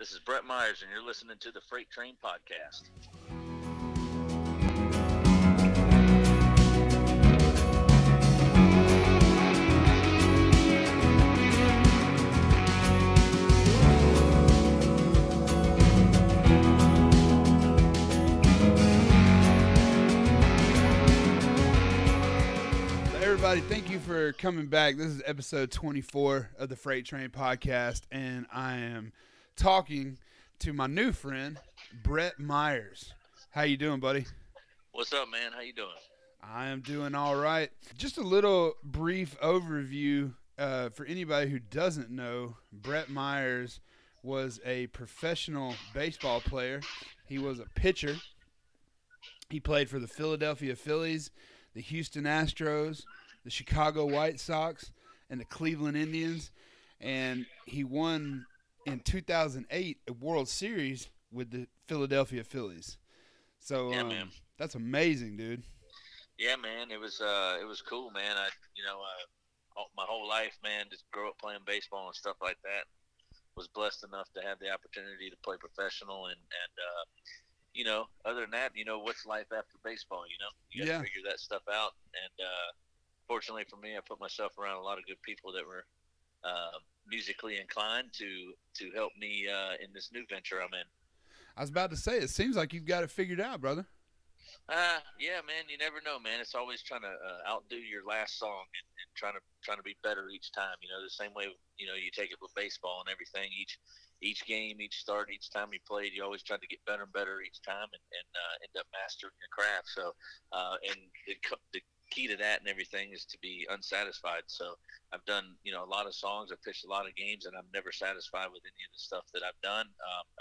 This is Brett Myers, and you're listening to the Freight Train podcast. Everybody, thank you for coming back. This is episode 24 of the Freight Train podcast, and I am talking to my new friend, Brett Myers. How you doing, buddy? What's up, man? How you doing? I am doing all right. Just a little brief overview for anybody who doesn't know. Brett Myers was a professional baseball player. He was a pitcher. He played for the Philadelphia Phillies, the Houston Astros, the Chicago White Sox, and the Cleveland Indians. And he won in 2008 a World Series with the Philadelphia Phillies. So yeah, man. That's amazing, dude. Yeah, man. It was cool, man. My whole life, man, just grew up playing baseball and stuff like that. Was blessed enough to have the opportunity to play professional and other than that, what's life after baseball, You got to figure that stuff out. And fortunately for me, I put myself around a lot of good people that were musically inclined to help me in this new venture I'm in. I was about to say, it seems like you've got it figured out, brother. Yeah, man. You never know, man. It's always trying to outdo your last song and trying to be better each time. The same way you take it with baseball and everything. Each game, each start, each time you played, you always try to get better and better each time and end up mastering your craft. So, and the key to that and everything is to be unsatisfied. So I've done, a lot of songs, I've pitched a lot of games, and I'm never satisfied with any of the stuff that I've done.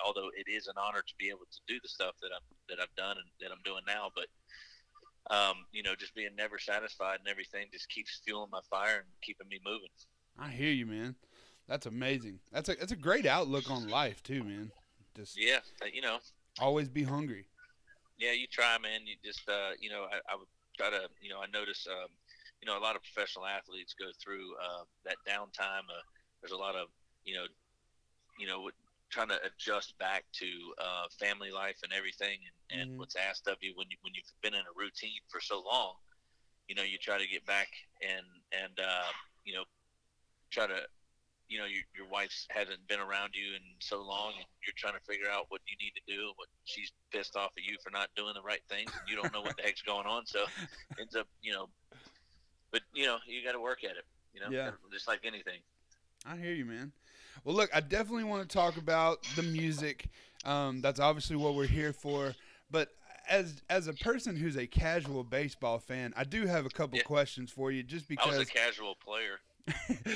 Although it is an honor to be able to do the stuff that I've done and that I'm doing now. But, just being never satisfied and everything just keeps fueling my fire and keeping me moving. I hear you, man. That's amazing. That's a great outlook on life too, man. Just always be hungry. Yeah, you try, man. You just I would try to I notice a lot of professional athletes go through that downtime. There's a lot of trying to adjust back to family life and everything and what's asked of you when you've been in a routine for so long. You try to get back and try to your wife hasn't been around you in so long, and you're trying to figure out what you need to do, what she's pissed off at you for not doing the right things, and you don't know what the heck's going on. So ends up, but you got to work at it, just like anything. I hear you, man. Well, look, I definitely want to talk about the music. That's obviously what we're here for. But as a person who's a casual baseball fan, I do have a couple questions for you, just because I was a casual player.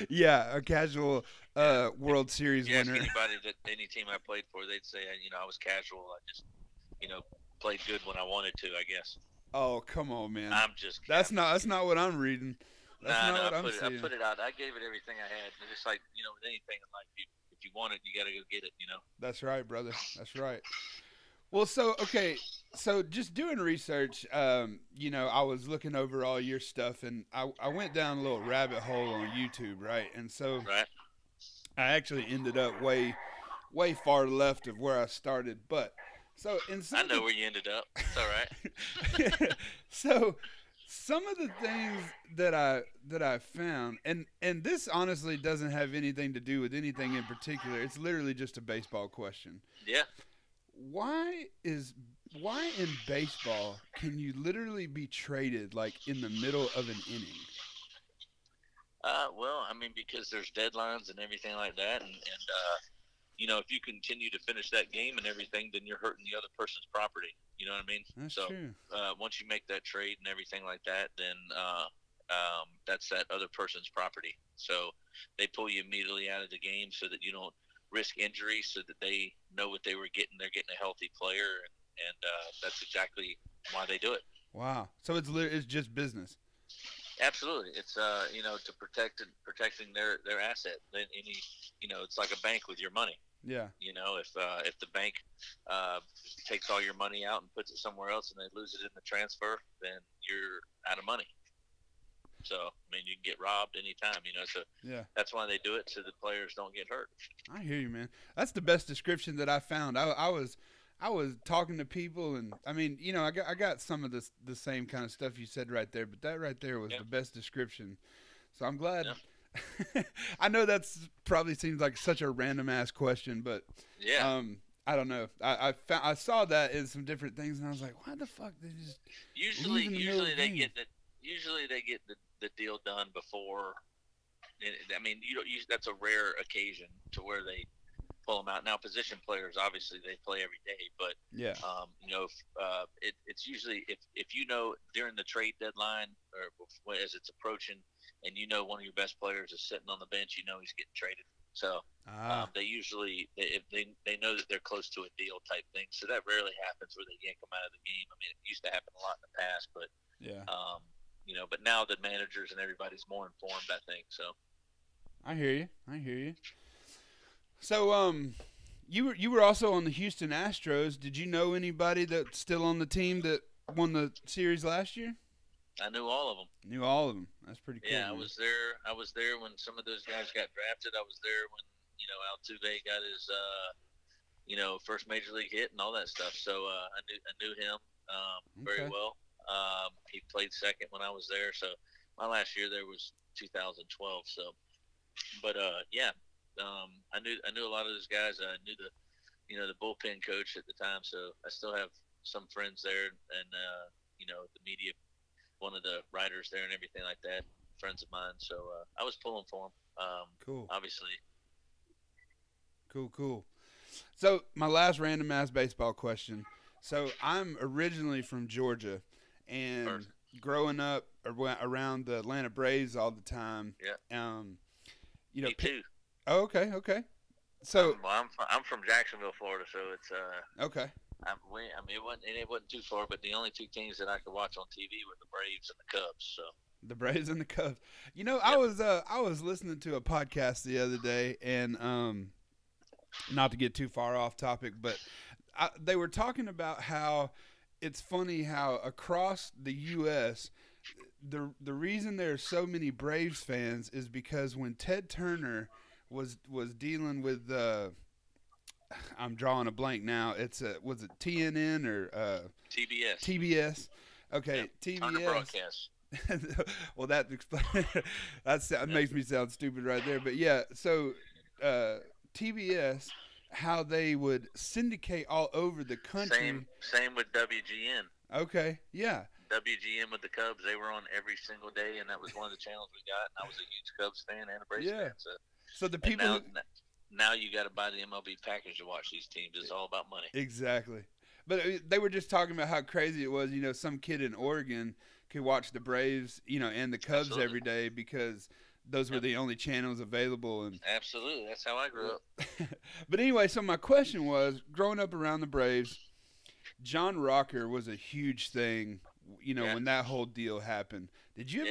Yeah, a casual World Series winner. Ask any team I played for, they'd say, I was casual. I just, played good when I wanted to, I guess. Oh, come on, man. I'm just. That's not what I'm reading. I put it out. I gave it everything I had. It's just like with anything in life, if you want it, you got to go get it. That's right, brother. That's right. Well, so just doing research, I was looking over all your stuff, and I went down a little rabbit hole on YouTube, right? And so I actually ended up way far left of where I started, but so I know where you ended up. It's all right. So some of the things that I found, and this honestly doesn't have anything to do with anything in particular. It's literally just a baseball question. Yeah. Why in baseball can you literally be traded like in the middle of an inning? Well, because there's deadlines and everything like that, and if you continue to finish that game and everything, then you're hurting the other person's property. You know what I mean? That's true. Once you make that trade and everything like that, then that's that other person's property. So they pull you immediately out of the game so that you don't risk injury, so that they know what they were getting. They're getting a healthy player, and that's exactly why they do it. Wow. So it's just business. Absolutely. It's to protecting their asset. Then it's like a bank with your money. Yeah. If the bank takes all your money out and puts it somewhere else and they lose it in the transfer, then you're out of money. So I mean, you can get robbed anytime, you know. So Yeah. that's why they do it, so the players don't get hurt. I hear you, man. That's the best description that I found. I was talking to people, and I mean, you know, I got some of the same kind of stuff you said right there, but that right there was the best description. So I'm glad. Yeah. I know that's probably seems like such a random ass question, but yeah. I don't know. I saw that in some different things, and I was like, why the fuck they just usually they get the deal done before. I mean, that's a rare occasion to where they pull them out. Now, position players, obviously, they play every day, but yeah, you know, it's usually if you know during the trade deadline or as it's approaching, and you know one of your best players is sitting on the bench, you know he's getting traded. So they usually they know that they're close to a deal type thing. So that rarely happens where they yank them out of the game. I mean, it used to happen a lot in the past, but yeah, you know, but now the managers and everybody's more informed, I think. So I hear you. So, you were also on the Houston Astros. Did you know anybody that's still on the team that won the series last year? I knew all of them. Knew all of them. That's pretty cool. Yeah, man. I was there when some of those guys got drafted. I was there when Altuve got his first major league hit and all that stuff. So I knew him very well. He played second when I was there. So my last year there was 2012. So, but yeah. I knew a lot of those guys. I knew the bullpen coach at the time, so I still have some friends there, and the media, one of the writers there, and everything like that. Friends of mine, so I was pulling for them. Cool. Obviously. Cool. So my last random ass baseball question. So I'm originally from Georgia, and growing up around the Atlanta Braves all the time. Yeah. Me too. Oh, okay. So I'm from Jacksonville, Florida, so it's okay. It wasn't too far, but the only two teams that I could watch on TV were the Braves and the Cubs. So the Braves and the Cubs. You know, yep. I was listening to a podcast the other day, and not to get too far off topic, but they were talking about how it's funny how across the U.S. the reason there's so many Braves fans is because when Ted Turner was dealing with I'm drawing a blank now. It's was it TNN or TBS? TBS. Okay, yeah, TBS. Turner Broadcast. Well, that makes me sound stupid right there. But yeah, so TBS, how they would syndicate all over the country. Same with WGN. Okay, yeah. WGN with the Cubs, they were on every single day, and that was one of the channels we got. And I was a huge Cubs fan and a Braves fan. So the people now you got to buy the MLB package to watch these teams. It's all about money. Exactly. But they were just talking about how crazy it was. You know, some kid in Oregon could watch the Braves, and the Cubs Absolutely. every day because those were the only channels available. And absolutely, that's how I grew up. But anyway, so my question was, growing up around the Braves, John Rocker was a huge thing. When that whole deal happened. Did you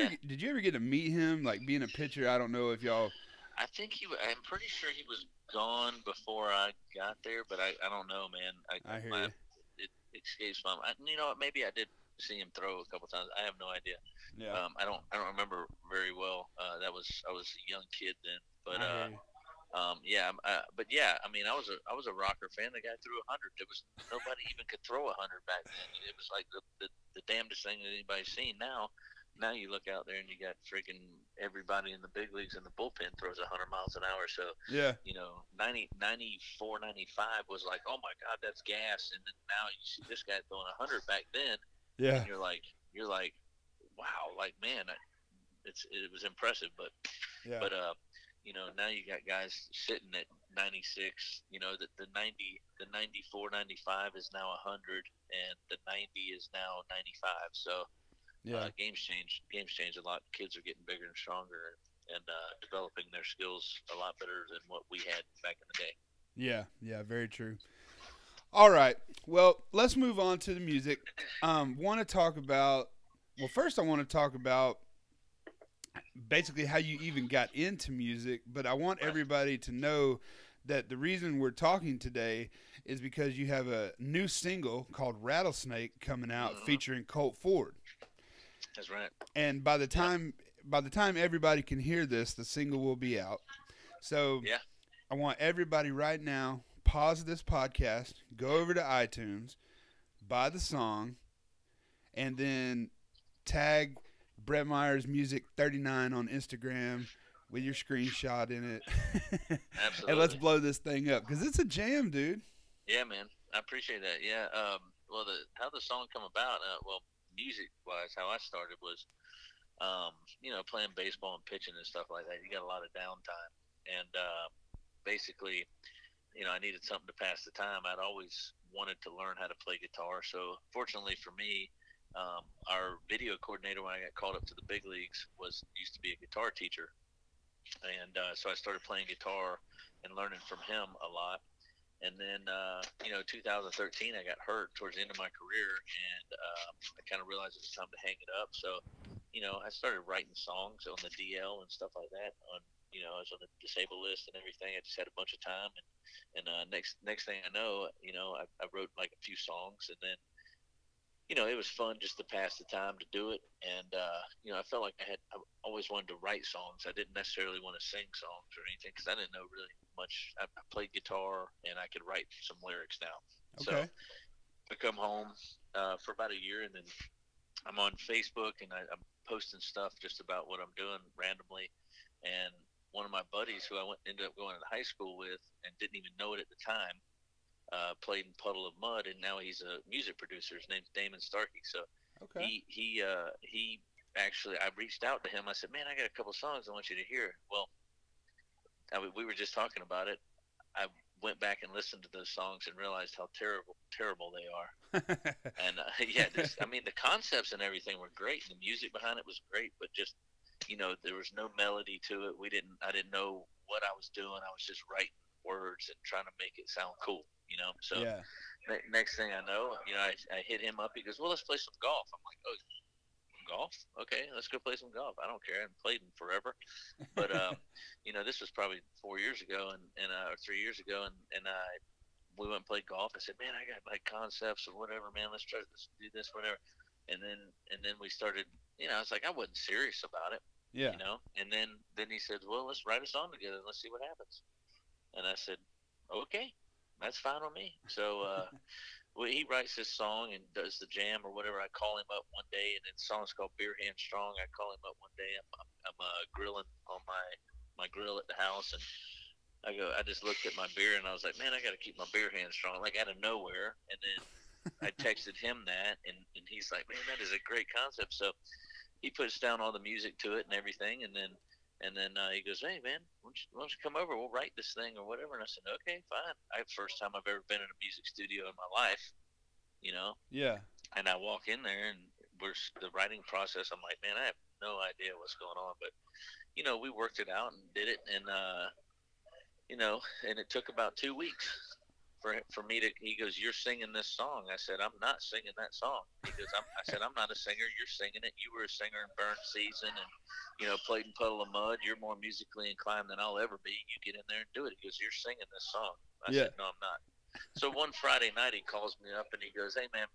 ever get to meet him? Like being a pitcher, I don't know if y'all. I think I'm pretty sure he was gone before I got there, but I don't know, man. I hear you. It escapes my mind. You know what? Maybe I did see him throw a couple times. I have no idea. Yeah. I don't remember very well. I was a young kid then, but but yeah. I mean, I was a Rocker fan. The guy threw 100. There was nobody even could throw 100 back then. It was like the damnedest thing that anybody's seen. Now you look out there and you got freaking everybody in the big leagues in the bullpen throws 100 miles an hour. So, yeah, 94, 95 was like, oh my God, that's gas. And then now you see this guy throwing 100 back then. Yeah. And you're like, wow, like, man, it was impressive. But now you got guys sitting at 96, the 94, 95 is now 100 and the 90 is now 95. So, yeah, games change a lot. Kids are getting bigger and stronger and developing their skills a lot better than what we had back in the day. Yeah, very true. All right, well, let's move on to the music. Want to talk about? Well, first I want to talk about basically how you even got into music. But I want everybody to know that the reason we're talking today is because you have a new single called "Rattlesnake" coming out featuring Colt Ford. That's right. And by the time by the time everybody can hear this, the single will be out. So Yeah. I want everybody right now, pause this podcast, go over to iTunes, buy the song, and then tag Brett Myers Music 39 on Instagram with your screenshot in it. Absolutely. And let's blow this thing up because it's a jam, dude. Yeah, man. I appreciate that. Yeah. Well, how the song come about? Music wise, how I started was, playing baseball and pitching and stuff like that. You got a lot of downtime, and basically, I needed something to pass the time. I'd always wanted to learn how to play guitar. So fortunately for me, our video coordinator, when I got called up to the big leagues, used to be a guitar teacher, and so I started playing guitar and learning from him a lot. And then, 2013, I got hurt towards the end of my career, and I kind of realized it was time to hang it up. So, I started writing songs on the DL and stuff like that. I was on the disabled list and everything. I just had a bunch of time, and next thing I know, I wrote like a few songs, and then, it was fun just to pass the time to do it. And, I felt like I always wanted to write songs. I didn't necessarily want to sing songs or anything because I didn't know really much. I played guitar and I could write some lyrics now. Okay. So I come home for about a year, and then I'm on Facebook and I'm posting stuff just about what I'm doing randomly. And one of my buddies who I ended up going to high school with and didn't even know it at the time, played in Puddle of Mud, and now he's a music producer. His name's Damon Starkey. So Okay. he actually, I reached out to him. I said, man, I got a couple songs I want you to hear. Well, we were just talking about it. I went back and listened to those songs and realized how terrible they are. And the concepts and everything were great. The music behind it was great, but just, there was no melody to it. I didn't know what I was doing. I was just writing words and trying to make it sound cool, So Yeah. Next thing I know, I hit him up. He goes, well, let's play some golf. I'm like, oh, golf? Okay, let's go play some golf. I don't care. I haven't played in forever. But, this was probably 4 years ago or 3 years ago. And we went and played golf. I said, man, I got like concepts or whatever, man. Let's do this, whatever. And then we started, I was like, I wasn't serious about it. Yeah. And then he said, well, let's write a song together and let's see what happens. And I said, okay, that's fine with me. So he writes this song and does the jam or whatever. I call him up one day, and the song's called Beer Hand Strong. I call him up one day. I'm grilling on my grill at the house, and I just looked at my beer, and I was like, man, I got to keep my beer hand strong, like out of nowhere. And then I texted him that, and he's like, man, that is a great concept. So he puts down all the music to it and everything, and then he goes, hey, man, why don't you come over? We'll write this thing or whatever. And I said, okay, fine. First time I've ever been in a music studio in my life, Yeah. And I walk in there, and the writing process, I'm like, man, I have no idea what's going on. But, we worked it out and did it. And, and it took about 2 weeks for me to, he goes, you're singing this song. I said, I'm not singing that song. He goes, I said, I'm not a singer. You're singing it. You were a singer in Burn Season and, played in Puddle of Mud. You're more musically inclined than I'll ever be. You get in there and do it. He goes, you're singing this song. I said, no, I'm not. So one Friday night, he calls me up and he goes, hey, man,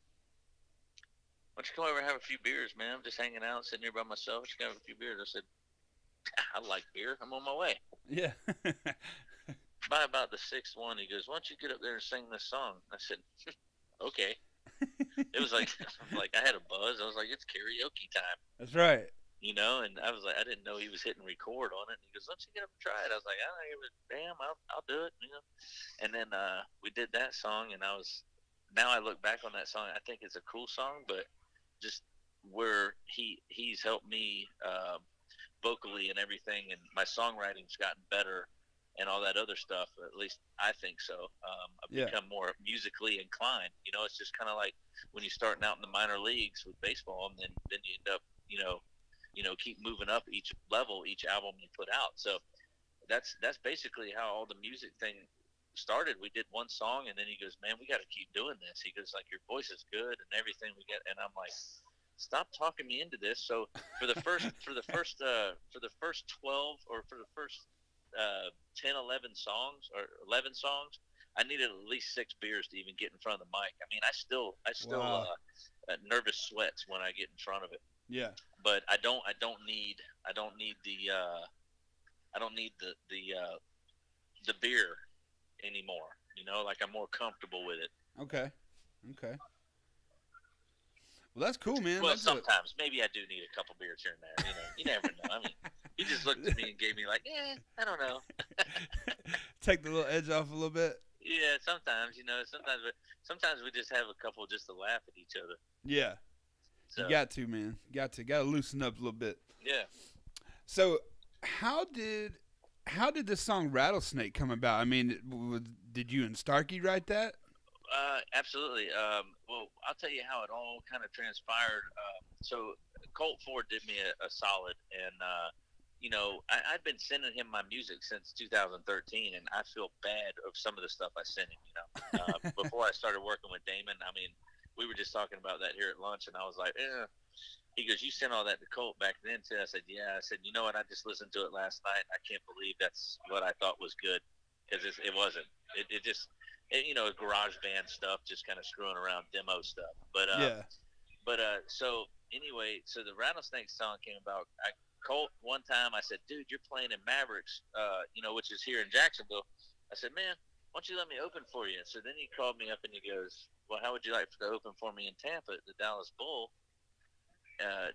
why don't you come over and have a few beers, man? I'm just hanging out, sitting here by myself. Why don't you have a few beers? I said, I like beer. I'm on my way. Yeah. By about the sixth one, he goes, why don't you get up there and sing this song? I said, okay. It was like I had a buzz. I was like, it's karaoke time. That's right. And I was like, I didn't know he was hitting record on it. And he goes, why don't you get up and try it? I was like, I don't give a damn. I'll do it, And then we did that song, and now I look back on that song, I think it's a cool song, but just where he's helped me vocally and everything, and my songwriting's gotten better and all that other stuff. At least I think so. I've become more musically inclined. It's just kind of like when you're starting out in the minor leagues with baseball, and then you end up, keep moving up each level, each album you put out. So that's basically how all the music thing started. We did one song, and then he goes, man, we got to keep doing this. He goes, like, your voice is good and everything we get. And I'm like, stop talking me into this. So for the first 12 or for the first 10, 11 songs or 11 songs, I needed at least 6 beers to even get in front of the mic. I mean, I still Wow. nervous sweats when I get in front of it. Yeah. but I don't need the beer anymore. Like I'm more comfortable with it. Okay. Okay. Well, that's cool, man. Well, That's a sometimes maybe I do need a couple beers here and there. You never know. I mean, he just looked at me and gave me like, I don't know. take the little edge off a little bit. Yeah, sometimes sometimes we just have a couple just to laugh at each other. Yeah. So You got to, man. Got to loosen up a little bit. yeah. So, how did this song "Rattlesnake" come about? I mean, did you and Starkey write that? Absolutely. Well, I'll tell you how it all kind of transpired. So Colt Ford did me a solid, and I'd been sending him my music since 2013, and I feel bad of some of the stuff I sent him. Before I started working with Damon, I mean, we were just talking about that here at lunch, and I was like, He goes, "You sent all that to Colt back then too?" I said, "Yeah." I said, "You know what? I just listened to it last night. I can't believe that's what I thought was good, because it wasn't. It just, garage band stuff, just kind of screwing around demo stuff. Yeah. So anyway, so the Rattlesnake song came about. Colt, one time I said, "Dude, you're playing in Mavericks, which is here in Jacksonville." I said, "Man, why don't you let me open for you?" So then he called me up and he goes, "Well, how would you like to open for me in Tampa at the Dallas Bull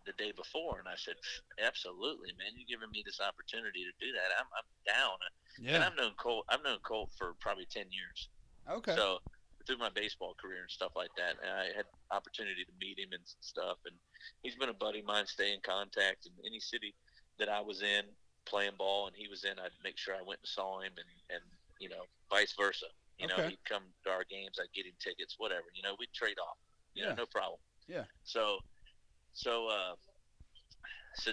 the day before?" And I said, "Absolutely, man. You're giving me this opportunity to do that. I'm down." Yeah. And I've known Colt for probably 10 years. Okay. So through my baseball career and stuff like that, and I had opportunity to meet him and stuff. And he's been a buddy of mine. Stay in contact. In any city that I was in playing ball and he was in, I'd make sure I went and saw him, and vice versa. Okay. He'd come to our games. I'd get him tickets, whatever. We'd trade off. Yeah. No problem. Yeah. So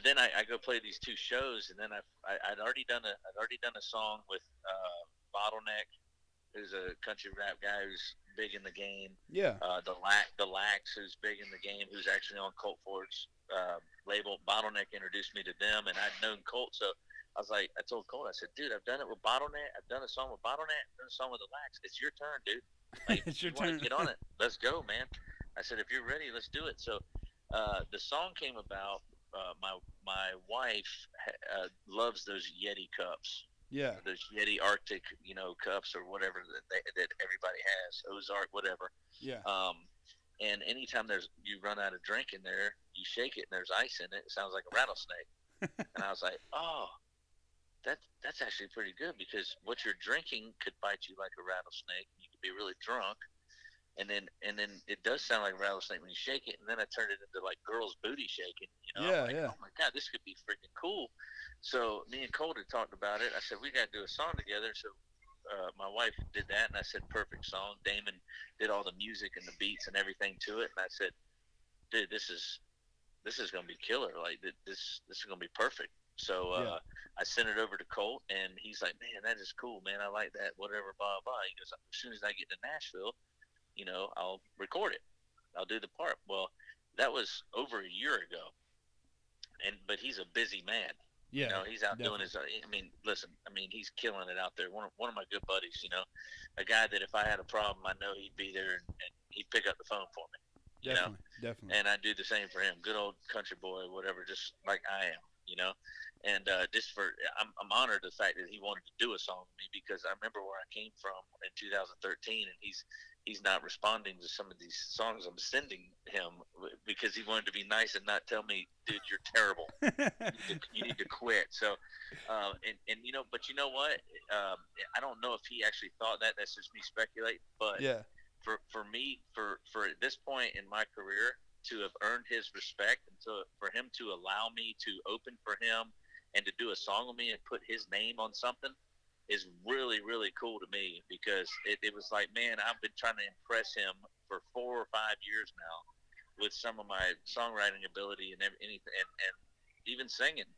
then I go play these two shows, and then I'd already done a song with Bottleneck, who's a country rap guy who's big in the game. Yeah. The LACS, who's big in the game, who's actually on Colt Ford's label. Bottleneck introduced me to them, and I'd known Colt, so I told Colt, I said, "Dude, I've done it with Bottleneck. I've done a song with Bottleneck. I've done a song with the LACS. It's your turn, dude. Like, It's your you want turn. to get on it? Let's go, man." I said, "If you're ready, let's do it." So the song came about. My wife loves those Yeti cups. Yeah. Those Yeti Arctic, cups or whatever that everybody has, Ozark, whatever. Yeah. And anytime you run out of drink in there, you shake it and there's ice in it. It sounds like a rattlesnake. And I was like, oh, that's actually pretty good, because what you're drinking could bite you like a rattlesnake. You could be really drunk. And then it does sound like a rattlesnake when you shake it. And then I turned it into like girls' booty shaking. Yeah, I'm like, yeah. Oh my God, this could be freaking cool. So me and Colt had talked about it. I said, we got to do a song together. So my wife did that, and I said, perfect song. Damon did all the music and the beats and everything to it. And I said, dude, this is going to be killer. Like this is going to be perfect. So I sent it over to Colt, and he's like, man, that is cool, man. I like that, whatever, blah, blah. He goes, as soon as I get to Nashville, I'll record it. I'll do the part. Well, that was over a year ago. But he's a busy man. Yeah. He's out doing his. Listen. He's killing it out there. One of my good buddies. A guy that if I had a problem, I know he'd be there and he'd pick up the phone for me. Definitely. And I do the same for him. Good old country boy, whatever, just like I am. And I'm honored the fact that he wanted to do a song with me, because I remember where I came from in 2013, and he's not responding to some of these songs I'm sending him because he wanted to be nice and not tell me, dude, you're terrible. You need to quit. So, but you know what? I don't know if he actually thought that. That's just me speculating. But yeah. For me, for at this point in my career, to have earned his respect, and for him to allow me to open for him and to do a song with me and put his name on something is really, really cool to me, because it was like, man, I've been trying to impress him for 4 or 5 years now with some of my songwriting ability and anything, and even singing,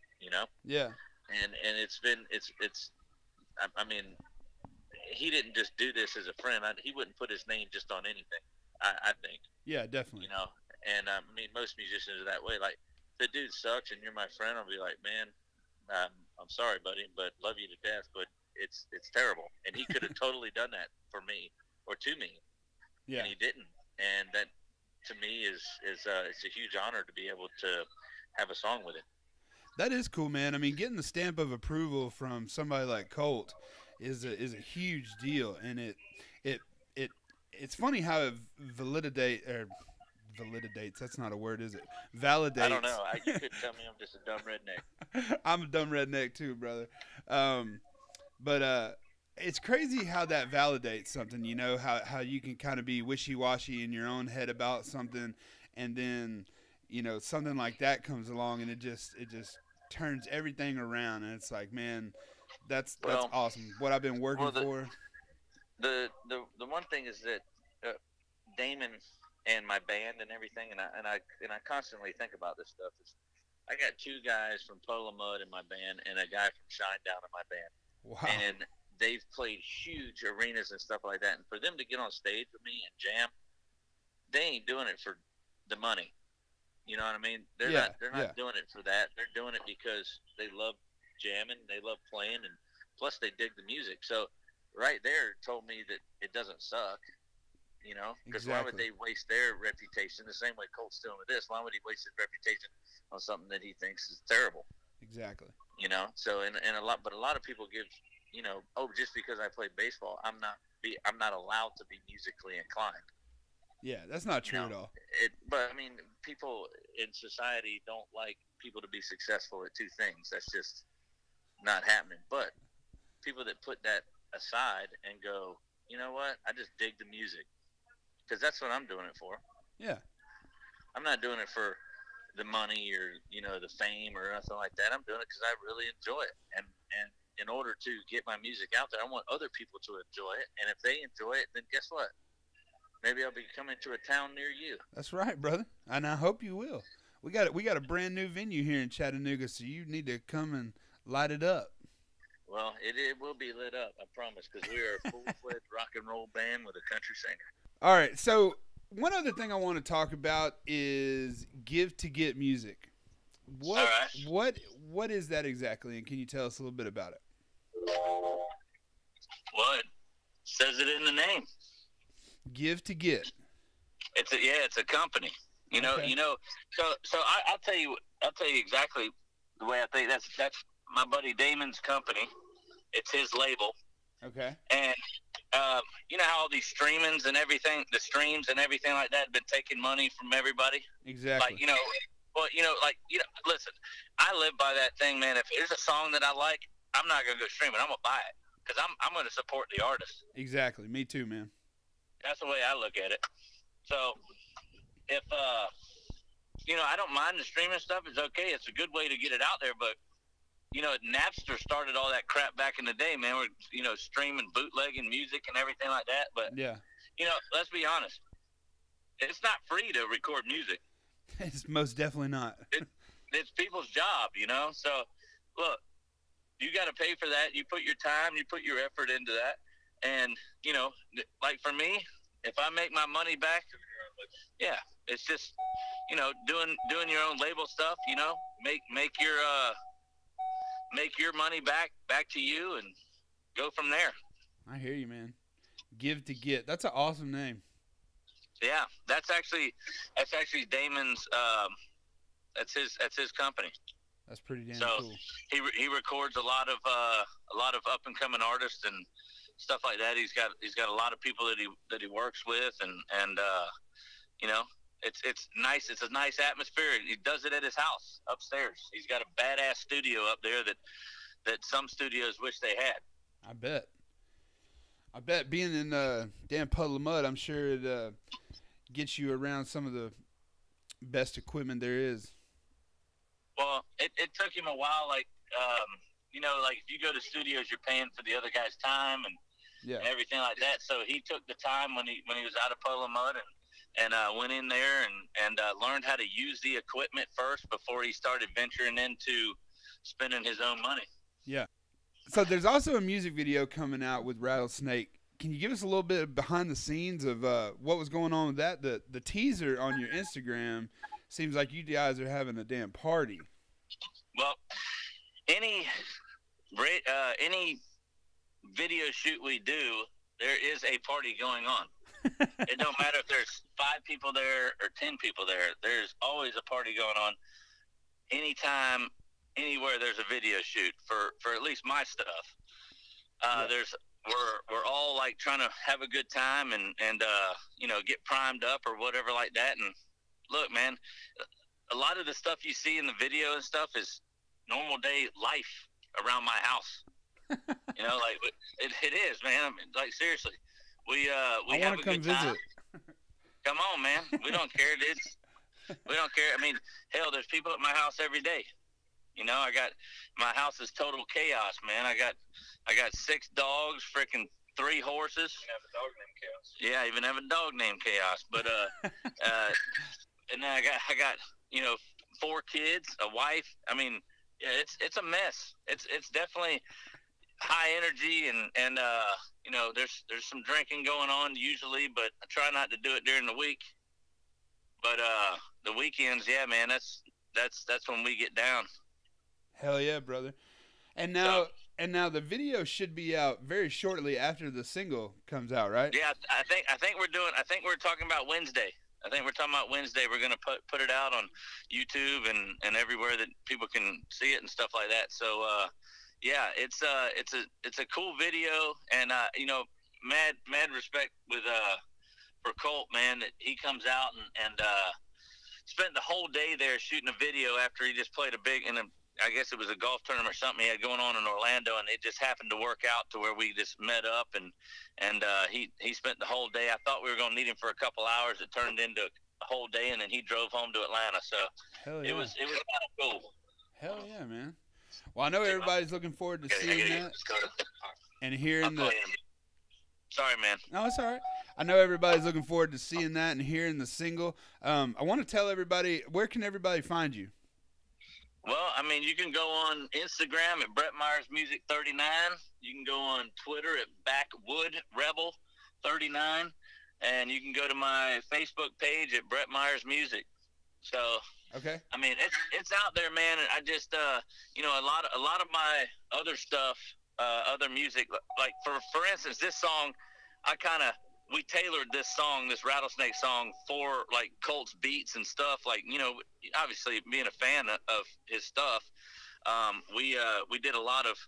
Yeah. And it's he didn't just do this as a friend. He wouldn't put his name just on anything, I think. Yeah, definitely. And most musicians are that way. Like, if the dude sucks and you're my friend, I'll be like, man, I'm sorry, buddy, but love you to death, but it's terrible. And he could have totally done that for me or to me. Yeah. And he didn't. And that, to me, is it's a huge honor to be able to have a song with it. That is cool, man. I mean, getting the stamp of approval from somebody like Colt is a huge deal, and it it's funny how it validates. That's not a word, is it? Validates. I don't know. You could tell me I'm just a dumb redneck. I'm a dumb redneck too, brother. But it's crazy how that validates something. You know how you can kind of be wishy-washy in your own head about something, and then something like that comes along, and it just turns everything around, and it's like, man, that's awesome. What I've been working for. The one thing is that Damon and my band and everything, and I constantly think about this stuff. Is I got 2 guys from Polo Mud in my band and a guy from Shinedown in my band. Wow. And they've played huge arenas and stuff like that. And for them to get on stage with me and jam, they ain't doing it for the money. You know what I mean? They're not doing it for that. They're doing it because they love jamming, they love playing, and plus they dig the music. So right there told me that it doesn't suck. Because why would they waste their reputation the same way Colt's doing with this? Why would he waste his reputation on something that he thinks is terrible? Exactly. So and a lot of people give, just because I play baseball, I'm not allowed to be musically inclined. Yeah, that's not true at all. But I mean, people in society don't like people to be successful at 2 things. That's just not happening. But people that put that aside and go, you know what? I just dig the music. Because that's what I'm doing it for. Yeah. I'm not doing it for the money or, the fame or nothing like that. I'm doing it because I really enjoy it. And in order to get my music out there, I want other people to enjoy it. And if they enjoy it, then guess what? Maybe I'll be coming to a town near you. That's right, brother. And I hope you will. We got a brand new venue here in Chattanooga, so you need to come and light it up. Well, it will be lit up, I promise, because we are a full-fledged rock and roll band with a country singer. All right, so one other thing I want to talk about is Give to Get music. What is that exactly, and can you tell us a little bit about it? What? Says it in the name. Give to Get. It's a company. Okay. So I'll tell you exactly the way I think. That's my buddy Damon's company. It's his label. Okay. And you know how all these streamings and everything, the streams and everything like that have been taking money from everybody? Exactly. Listen, I live by that thing, man. If there's a song that I like, I'm not going to go stream it. I'm going to buy it because I'm going to support the artist. Exactly. Me too, man. That's the way I look at it. So if, I don't mind the streaming stuff. It's okay. It's a good way to get it out there, but Napster started all that crap back in the day, man. We're, streaming, bootlegging music and everything like that. But, yeah, let's be honest. It's not free to record music. It's most definitely not. It's people's job, So, look, you got to pay for that. You put your time, you put your effort into that. And, like for me, if I make my money back, yeah, it's just, doing your own label stuff, make your money back to you and go from there. I hear you, man. Give to Get. That's an awesome name. Yeah, that's actually Damon's. That's his company. That's pretty damn cool. So he records a lot of up and coming artists and stuff like that. He's got a lot of people that he works with and it's nice. It's a nice atmosphere. He does it at his house upstairs. He's got a badass studio up there that some studios wish they had. I bet being in damn Puddle of Mud, I'm sure it gets you around some of the best equipment there is. Well, it took him a while. Like if you go to studios, you're paying for the other guy's time and everything like that. So he took the time when he was out of Puddle of Mud and went in there and learned how to use the equipment first before he started venturing into spending his own money. Yeah. So there's also a music video coming out with Rattlesnake. Can you give us a little bit behind the scenes of what was going on with that? The teaser on your Instagram seems like you guys are having a damn party. Well, any video shoot we do, there is a party going on. It don't matter if there's 5 people there or 10 people there. There's always a party going on. anytime, anywhere there's a video shoot for at least my stuff. We're all like trying to have a good time and get primed up or whatever like that. And look, man, a lot of the stuff you see in the video and stuff is normal day life around my house. Like it is, man. I mean, like seriously, we have a good time. Visit. Come on, man. We don't care. We don't care. I mean, hell, there's people at my house every day. My house is total chaos, man. I got 6 dogs, freaking 3 horses. You have a dog named Chaos. Yeah, I even have a dog named Chaos. But and then I got 4 kids, a wife. I mean, yeah, it's a mess. It's definitely high energy and there's some drinking going on usually, but I try not to do it during the week. But the weekends, yeah, man, that's when we get down. Hell yeah, brother. And now the video should be out very shortly after the single comes out, right? Yeah, I think we're talking about Wednesday. I think we're talking about Wednesday. We're gonna put it out on YouTube and everywhere that people can see it and stuff like that. So yeah, it's a cool video, and mad respect for Colt, man, that he comes out and spent the whole day there shooting a video after he just played I guess it was a golf tournament or something he had going on in Orlando, and it just happened to work out to where we just met up, and he spent the whole day. I thought we were going to need him for a couple hours. It turned into a whole day, and then he drove home to Atlanta. So hell yeah. It was kind of cool. Hell yeah, man. Well, I know everybody's looking forward to seeing that and hearing the. Sorry, man. No, it's all right. I know everybody's looking forward to seeing that and hearing the single. I want to tell everybody, where can everybody find you? Well, I mean, you can go on Instagram at Brett Myers Music 39. You can go on Twitter at Backwood Rebel 39, and you can go to my Facebook page at Brett Myers Music. So, okay. I mean, it's out there, man. And I just, a lot of my other stuff, other music, like for instance, this song, we tailored this song, this Rattlesnake song, for like Colt's beats and stuff. Like, obviously being a fan of his stuff, we did a lot of.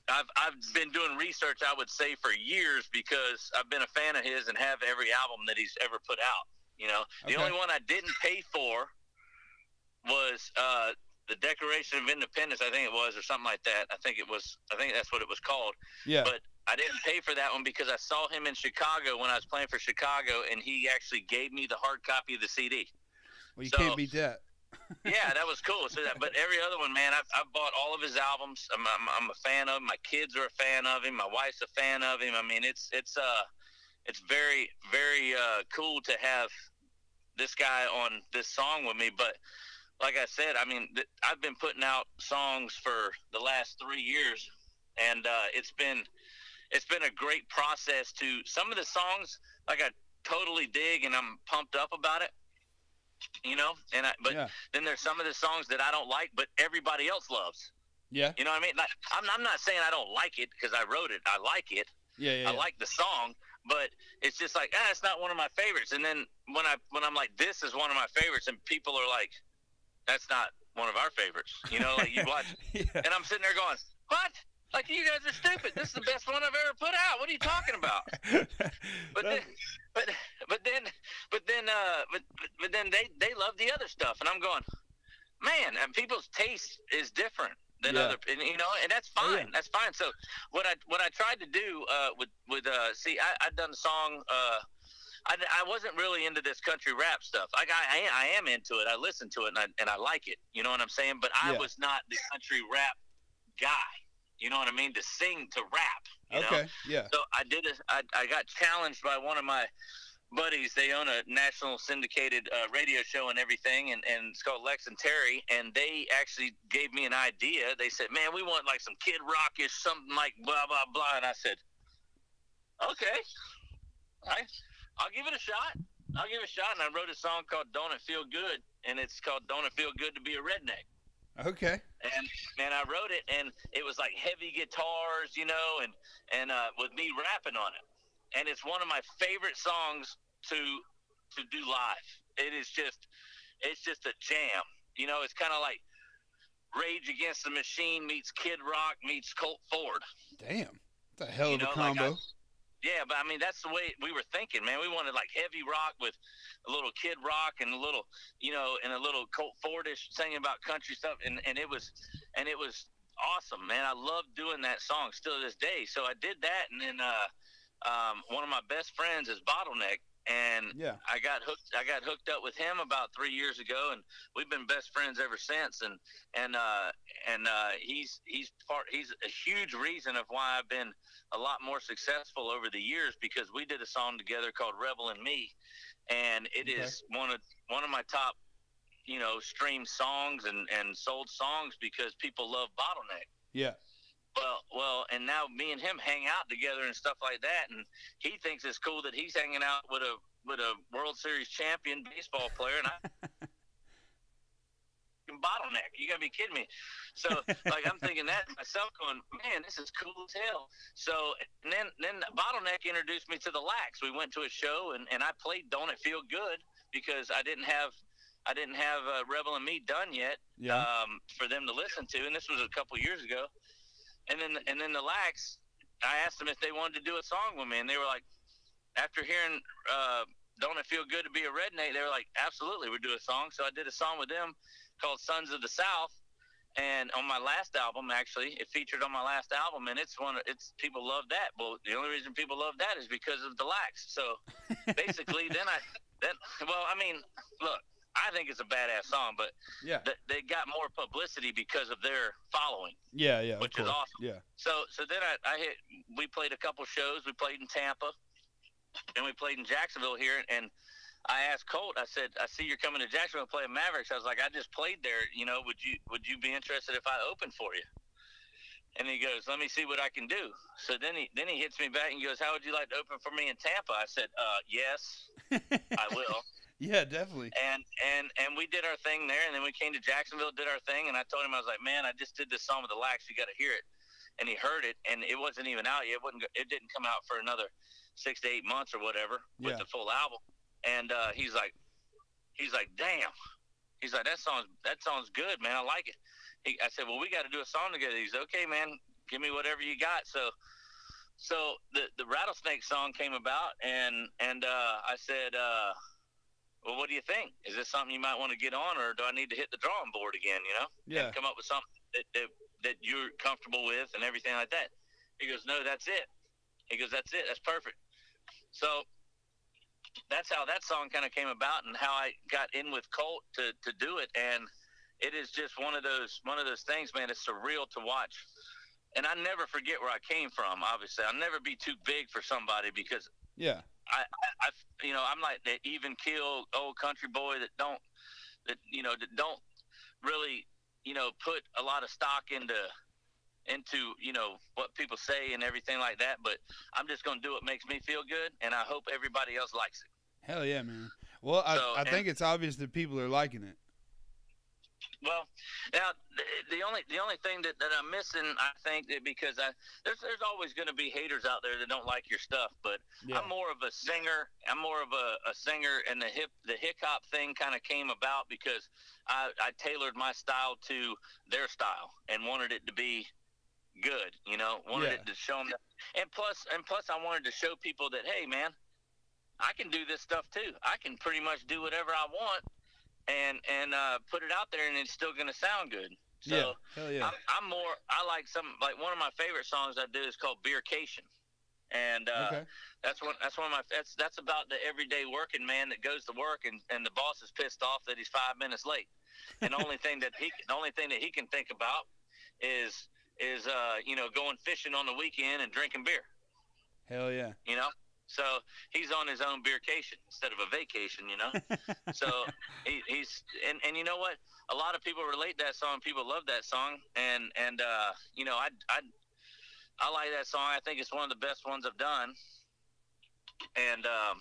I've been doing research, I would say, for years, because I've been a fan of his and have every album that he's ever put out. The only one I didn't pay for was the Declaration of Independence, I think it was, or something like that. I think that's what it was called. Yeah. But I didn't pay for that one because I saw him in Chicago when I was playing for Chicago, and he actually gave me the hard copy of the CD. Well, you can't beat that. Yeah, that was cool. But every other one, man, I've bought all of his albums. I'm a fan of him. My kids are a fan of him. My wife's a fan of him. I mean, it's very, very cool to have this guy on this song with me. But like I said, I mean, I've been putting out songs for the last 3 years, and it's been a great process. To some of the songs, like, I totally dig and I'm pumped up about it, then there's some of the songs that I don't like, but everybody else loves. Yeah. You know what I mean? Like, I'm not saying I don't like it because I wrote it. I like it. Yeah. I like the song, but it's just like, it's not one of my favorites. And then when I'm like, this is one of my favorites, and people are like, that's not one of our favorites. Like, you watch, and I'm sitting there going, what? Like, you guys are stupid. This is the best one I've ever put out. What are you talking about? But then they love the other stuff, and I'm going, man. And people's taste is different than other, and that's fine. Oh, yeah. That's fine. So what I tried to do I'd done the song. I wasn't really into this country rap stuff. Like, I am into it. I listen to it and I like it. You know what I'm saying? But I was not the country rap guy. You know what I mean? To sing, to rap. You know? Yeah. So I got challenged by one of my buddies. They own a national syndicated radio show and everything, and it's called Lex and Terry, and they actually gave me an idea. They said, man, we want like some Kid Rockish, something like blah, blah, blah. And I said, okay, I'll give it a shot. And I wrote a song called Don't It Feel Good, and it's called Don't It Feel Good to Be a Redneck. Okay. And I wrote it, and it was like heavy guitars, and with me rapping on it. And it's one of my favorite songs to do live. It's just a jam. it's kind of like Rage Against the Machine meets Kid Rock meets Colt Ford. Damn, that's a hell of a combo. Yeah, but I mean, that's the way we were thinking, man. We wanted like heavy rock with a little Kid Rock and a little, and a little Colt Fordish singing about country stuff, and it was awesome, man. I love doing that song still to this day. So I did that, and then one of my best friends is Bottleneck, and I got hooked up with him about 3 years ago, and we've been best friends ever since. And he's a huge reason of why I've been a lot more successful over the years, because we did a song together called Rebel and Me, and it is one of my top streamed songs and sold songs because people love Bottleneck. Yeah. Well, and now me and him hang out together and stuff like that, and he thinks it's cool that he's hanging out with a World Series champion baseball player, and I Bottleneck. You gotta be kidding me. So like I'm thinking that myself, going, man, this is cool as hell. So and then Bottleneck introduced me to the LACS. We went to a show, and I played Don't It Feel Good because I didn't have Rebel and Me done yet for them to listen to, and this was a couple years ago. And then the LACS, I asked them if they wanted to do a song with me, and they were like, after hearing Don't It Feel Good to Be a Redneck, they were like, absolutely, we'll do a song. So I did a song with them called Sons of the South, and on my last album, actually, it featured on my last album, and it's people love that. Well, the only reason people love that is because of the LACS. So basically, look, I think it's a badass song, but they got more publicity because of their following. Yeah, which is awesome. Yeah. So then we played a couple shows. We played in Tampa, and we played in Jacksonville here, and I asked Colt, I said, I see you're coming to Jacksonville playing Mavericks. I was like, I just played there. Would you be interested if I opened for you? And he goes, let me see what I can do. So then he hits me back and goes, how would you like to open for me in Tampa? I said, yes, I will. Yeah, definitely. And we did our thing there, and then we came to Jacksonville, did our thing, and I told him, I was like, man, I just did this song with the LACS. You got to hear it. And he heard it, and it wasn't even out yet. It didn't come out for another 6 to 8 months or whatever with the full album. And he's like, damn. He's like, that song's good, man. I like it. I said, well, we got to do a song together. He's okay, man. Give me whatever you got. So the Rattlesnake song came about, and I said, well, what do you think? Is this something you might want to get on, or do I need to hit the drawing board again? And come up with something that you're comfortable with and everything like that. He goes, no, that's it. He goes, that's it. That's perfect. So that's how that song kind of came about, and how I got in with Colt to do it. And it is just one of those things, man. It's surreal to watch. And I never forget where I came from. Obviously, I'll never be too big for somebody, because I'm like the even keel old country boy that don't really put a lot of stock into what people say and everything like that. But I'm just gonna do what makes me feel good, and I hope everybody else likes it. Hell yeah, man. Well, I think it's obvious that people are liking it. Well, now the only thing that I'm missing, I think, that because there's always going to be haters out there that don't like your stuff, but I'm more of a singer. I'm more of a singer, and the hip hop thing kind of came about because I tailored my style to their style and wanted it to be good. Wanted it to show them that, and plus I wanted to show people that, hey, man, I can do this stuff too. I can pretty much do whatever I want. And put it out there, and it's still gonna sound good. So hell yeah. I like one of my favorite songs I do is called Beercation, and that's one of my that's about the everyday working man that goes to work, and the boss is pissed off that he's 5 minutes late, and the only thing that he can think about is going fishing on the weekend and drinking beer. Hell yeah. So he's on his own beercation instead of a vacation, So he's and you know what? A lot of people relate that song. People love that song, and I like that song. I think it's one of the best ones I've done, and a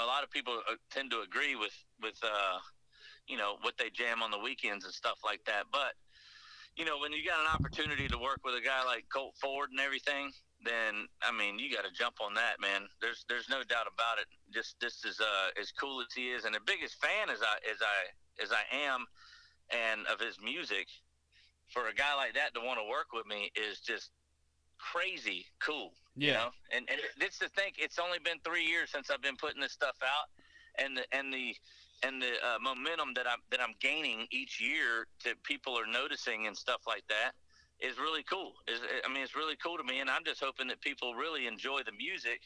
lot of people tend to agree with what they jam on the weekends and stuff like that. But when you got an opportunity to work with a guy like Colt Ford and everything, then you got to jump on that, man. There's no doubt about it. Just is as cool as he is, and the biggest fan as I as I am, and of his music, for a guy like that to want to work with me is just crazy cool. Yeah. You know, and it's to think it's only been 3 years since I've been putting this stuff out, and the momentum that I'm gaining each year, to people are noticing and stuff like that, is really cool. It's really cool to me, and I'm just hoping that people really enjoy the music,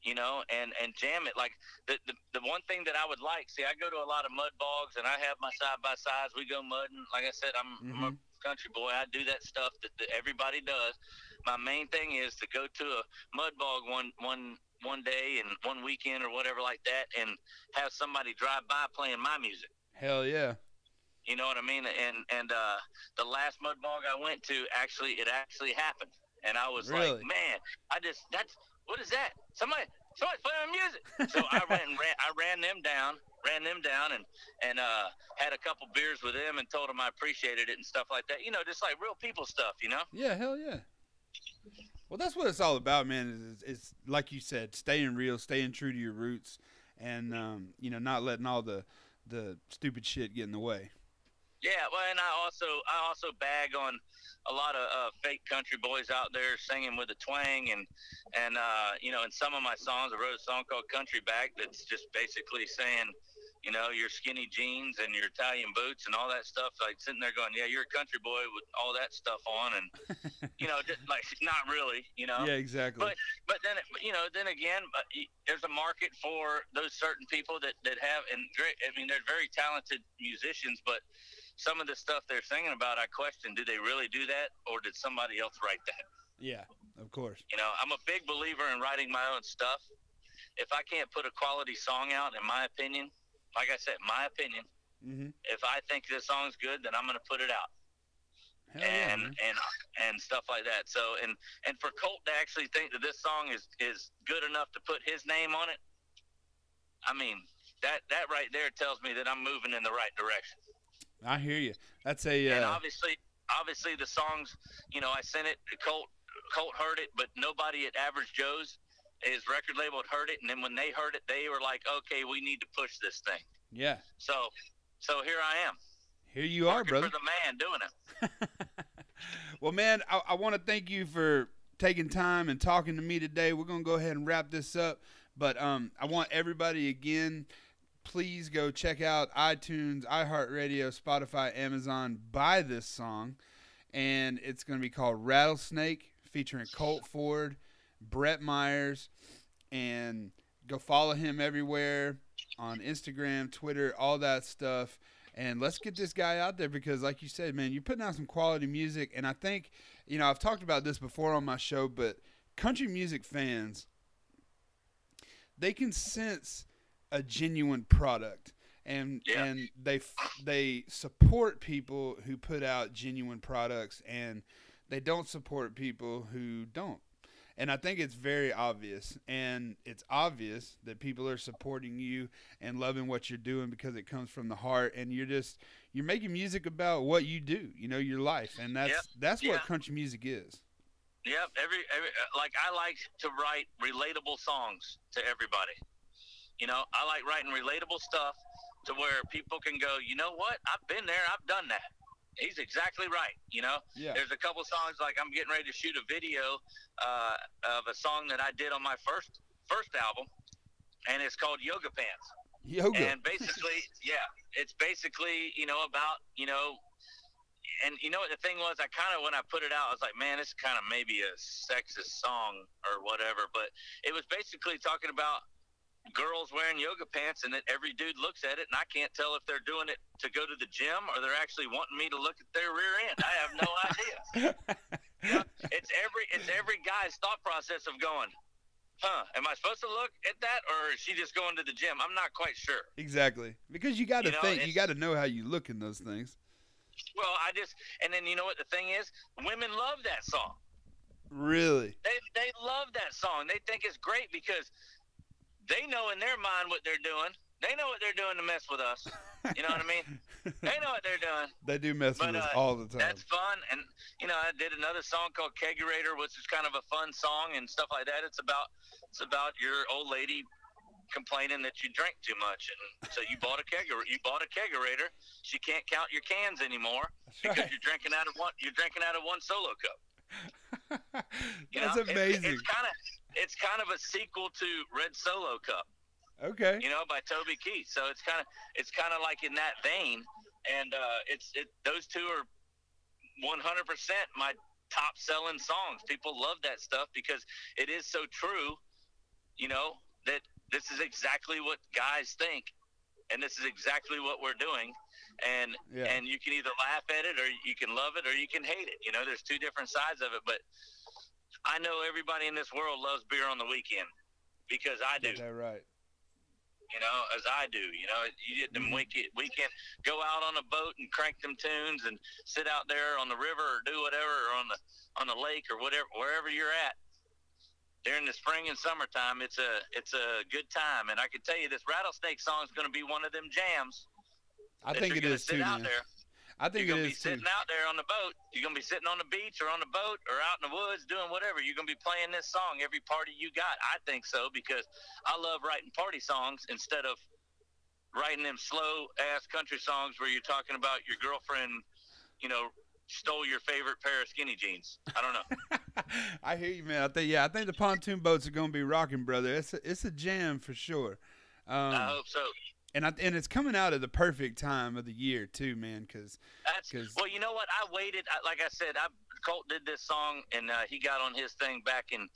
you know, and jam it. Like the one thing that I would like, see, I go to a lot of mud bogs, and I have my side by sides. We go mudding. Like I said, I'm a country boy. I do that stuff that everybody does. My main thing is to go to a mud bog one day and one weekend or whatever like that, and have somebody drive by playing my music. Hell yeah. You know what I mean? And the last mud bog I went to, it actually happened, and I was Really? like, man, what is that? Somebody's playing my music. So I ran them down and had a couple beers with them and told them I appreciated it and stuff like that. You know, just like real people stuff, you know? Yeah, hell yeah. Well, that's what it's all about, man. It's like you said, staying real, staying true to your roots, and you know, not letting all the stupid shit get in the way. Yeah, well, and I also bag on a lot of fake country boys out there singing with a twang, and you know, in some of my songs, I wrote a song called Country Back that's just basically saying, you know, your skinny jeans and your Italian boots and all that stuff, like sitting there going, yeah, you're a country boy with all that stuff on, and you know, just like, not really, you know. Yeah, exactly. But then, you know, then again, there's a market for those certain people that have, and I mean, they're very talented musicians, but some of the stuff they're singing about, I question, did they really do that, or did somebody else write that? Yeah, of course. You know, I'm a big believer in writing my own stuff. If I can't put a quality song out, in my opinion, like I said, my opinion, if I think this song's good, then I'm going to put it out. Hell yeah, man. And stuff like that. So, and for Colt to actually think that this song is good enough to put his name on it, I mean, that right there tells me that I'm moving in the right direction. I hear you. That's a and obviously the songs, you know, I sent it. Colt heard it, but nobody at Average Joe's, his record label, had heard it, and then when they heard it, they were like, "Okay, we need to push this thing." Yeah. So here I am. Here you are, brother. For the man doing it. Well, man, I want to thank you for taking time and talking to me today. We're gonna go ahead and wrap this up, but I want everybody again. Please go check out iTunes, iHeartRadio, Spotify, Amazon. Buy this song, and it's going to be called Rattlesnake, featuring Colt Ford, Brett Myers, and go follow him everywhere on Instagram, Twitter, all that stuff. And let's get this guy out there because, like you said, man, you're putting out some quality music. And I think, you know, I've talked about this before on my show, but country music fans, they can sense a genuine product, and they support people who put out genuine products, and they don't support people who don't. And I think it's very obvious, and it's obvious that people are supporting you and loving what you're doing because it comes from the heart, and you're making music about what you do, you know, your life, and that's what country music is. Yep. Every like, I like to write relatable songs to everybody. You know, I like writing relatable stuff to where people can go, you know what? I've been there. I've done that. He's exactly right. You know, There's a couple songs, like I'm getting ready to shoot a video of a song that I did on my first album, and it's called Yoga Pants. Yoga. And basically, it's basically, you know, about, you know, and you know what the thing was, when I put it out, I was like, man, this is kind of maybe a sexist song or whatever, but it was basically talking about girls wearing yoga pants, and that every dude looks at it, and I can't tell if they're doing it to go to the gym or they're actually wanting me to look at their rear end. I have no idea. You know, it's every guy's thought process of going, am I supposed to look at that, or is she just going to the gym? I'm not quite sure. Exactly, because you got to think, you got to know how you look in those things. Well, and then you know what the thing is, women love that song. Really? They love that song. They think it's great because they know in their mind what they're doing. They know what they're doing to mess with us. You know what I mean? They know what they're doing. They do mess with us all the time. That's fun. And, you know, I did another song called Kegerator, which is kind of a fun song and stuff like that. It's about your old lady complaining that you drink too much, and so you bought a kegerator. She can't count your cans anymore because you're drinking out of one solo cup. That's amazing. It's kind of a sequel to Red Solo Cup. Okay. By Toby Keith. So it's kind of like in that vein, and those two are 100% my top selling songs. People love that stuff because it is so true. That this is exactly what guys think, and this is exactly what we're doing. And you can either laugh at it, or you can love it, or you can hate it. There's two different sides of it. But I know everybody in this world loves beer on the weekend because I do. Is that right? As I do. You get them weekend, go out on a boat and crank them tunes and sit out there on the river or do whatever, or on the lake or whatever, wherever you're at. During the spring and summertime, it's a good time. And I can tell you, this Rattlesnake song is going to be one of them jams. I think it is too, man. I think it is too. You're going to be sitting out there on the boat. You're going to be sitting on the beach or on the boat or out in the woods doing whatever. You're going to be playing this song every party you got. I think so, because I love writing party songs instead of writing them slow-ass country songs where you're talking about your girlfriend, stole your favorite pair of skinny jeans. I don't know. I hear you, man. I think the pontoon boats are going to be rocking, brother. It's a jam for sure. I hope so. And it's coming out at the perfect time of the year too, man. Well, you know what? I waited. Like I said, Colt did this song, and he got on his thing back in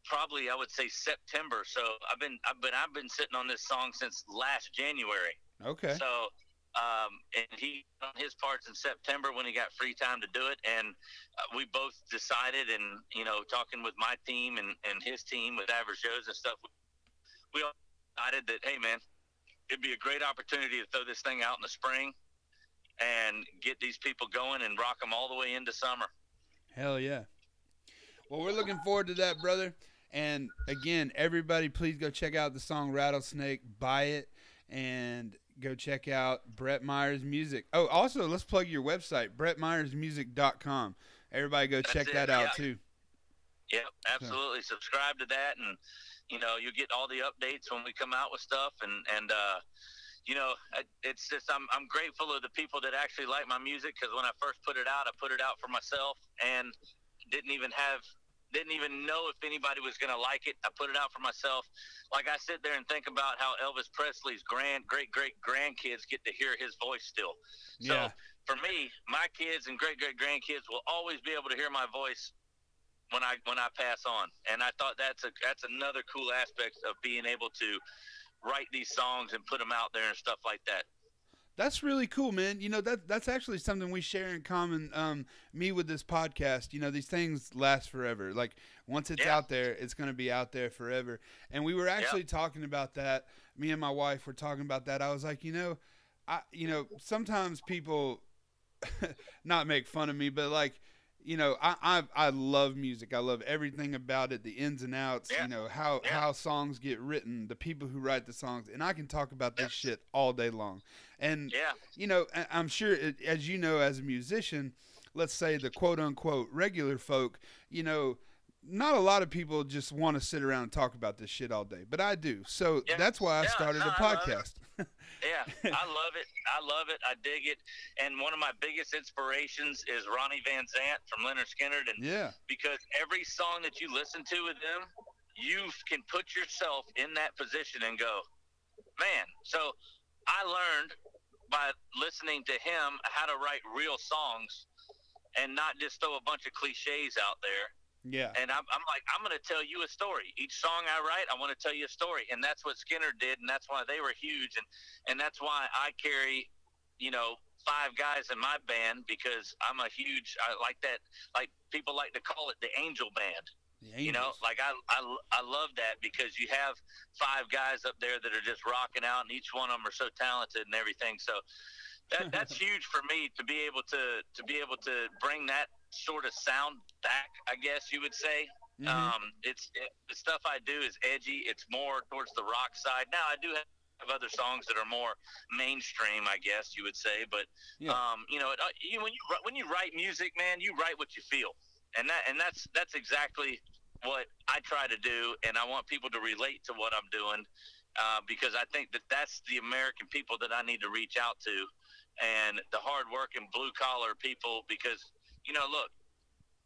probably, I would say, September. So I've been sitting on this song since last January. Okay. So. And he on his parts in September when he got free time to do it, and we both decided, and talking with my team and his team with Average Joe's and stuff, we all decided that, hey man, it'd be a great opportunity to throw this thing out in the spring and get these people going and rock them all the way into summer. Hell yeah. Well, we're looking forward to that, brother. And again, everybody, please go check out the song Rattlesnake, buy it, and go check out Brett Myers Music. Oh, also, let's plug your website, brettmyersmusic.com. Everybody go check that out, too. Yep, absolutely. So. Subscribe to that, and, you'll get all the updates when we come out with stuff. And it's just I'm grateful of the people that actually like my music, because when I first put it out, I put it out for myself and didn't even know if anybody was going to like it. I put it out for myself. Like, I sit there and think about how Elvis Presley's great-great-grandkids get to hear his voice still. So for me, my kids and great-great-grandkids will always be able to hear my voice when I pass on. And I thought that's another cool aspect of being able to write these songs and put them out there and stuff like that. That's really cool, man. That's actually something we share in common, me with this podcast. These things last forever. Like, once it's out there, it's going to be out there forever. And we were actually talking about that. Me and my wife were talking about that. I was like, sometimes people not make fun of me, but like, I love music. I love everything about it, the ins and outs, how songs get written, the people who write the songs. And I can talk about this shit all day long. And, I'm sure, as as a musician, let's say the quote-unquote regular folk, not a lot of people just want to sit around and talk about this shit all day. But I do. So that's why I started a podcast. I love it. I dig it. And one of my biggest inspirations is Ronnie Van Zant from Leonard Skinner. And because every song that you listen to with them, you can put yourself in that position and go, man. So I learned by listening to him how to write real songs and not just throw a bunch of cliches out there. Yeah. And I'm like, I'm going to tell you a story. Each song I write, I want to tell you a story. And that's what Skinner did, and that's why they were huge. And that's why I carry, 5 guys in my band, because I like that, like people like to call it the angel band. Like I love that, because you have 5 guys up there that are just rocking out, and each one of them are so talented and everything. So that's huge for me to be able to bring that sort of sound back, I guess you would say. Mm-hmm. The stuff I do is edgy. It's more towards the rock side. Now I do have other songs that are more mainstream, I guess you would say. But when you write music, man, you write what you feel, and that's exactly what I try to do, and I want people to relate to what I'm doing. because I think that that's the American people that I need to reach out to, and the hard-working blue-collar people. Because, look,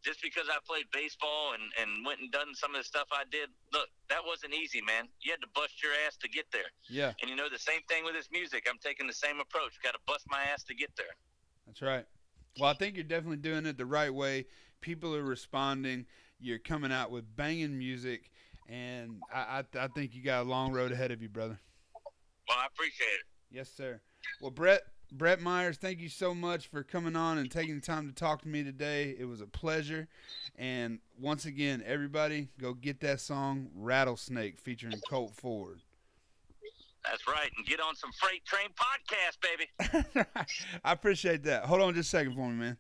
just because I played baseball and went and done some of the stuff I did, look, that wasn't easy, man. You had to bust your ass to get there. Yeah. And the same thing with this music. I'm taking the same approach. Got to bust my ass to get there. That's right. Well, I think you're definitely doing it the right way. People are responding. You're coming out with banging music, and I think you got a long road ahead of you, brother. Well, I appreciate it. Yes, sir. Well, Brett Myers, thank you so much for coming on and taking the time to talk to me today. It was a pleasure. And once again, everybody, go get that song Rattlesnake featuring Colt Ford. That's right. And get on some Freight Train podcast, baby. I appreciate that. Hold on just a second for me, man.